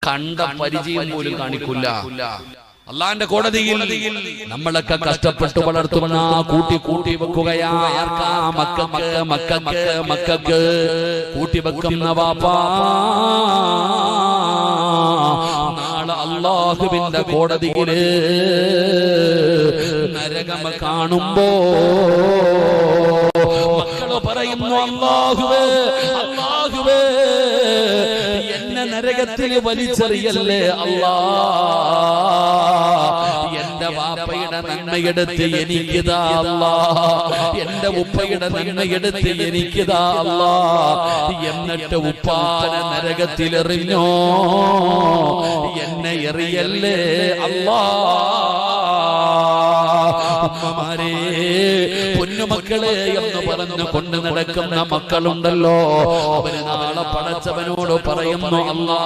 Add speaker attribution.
Speaker 1: കണ്ട പരിചയം പോലും കാണിക്കില്ല. അള്ളാന്റെ കോടതിയിൽ നമ്മളൊക്കെ കഷ്ടപ്പെട്ട് വളർത്തുന്ന കൂട്ടി കൂട്ടി വെക്കുകയാ. മക്കൾക്ക് കൂട്ടി വെക്കുന്ന വാപ്പാ നാളെ അല്ലാഹുവിന്റെ കോടതിയില് നരകം കാണുമ്പോ മക്കള് പറയുന്നു, അല്ലാഹുവേ അല്ലാഹുവേ എന്നെ നരകത്തിൽ വലിച്ചെറിയല്ലേ അല്ലാ, എന്റെ വാപ്പയുടെ നന്മയെടുത്ത് എനിക്കിതാ അല്ലാ, എന്റെ ഉപ്പയുടെ നന്മയെടുത്ത് എനിക്കിതാ അല്ലാ, എന്നിട്ട് ഉപ്പാനെ നരകത്തിലെറിഞ്ഞോ, എന്നെ എറിയല്ലേ അല്ലാ. ഉമ്മമാരെ, പൊന്നുമക്കളെ എന്ന് പറഞ്ഞു കൊണ്ട് നടക്കുന്ന മക്കളുണ്ടല്ലോ, അവര് നാളെ പടച്ചവനോട് പറയുന്നു, അല്ലാ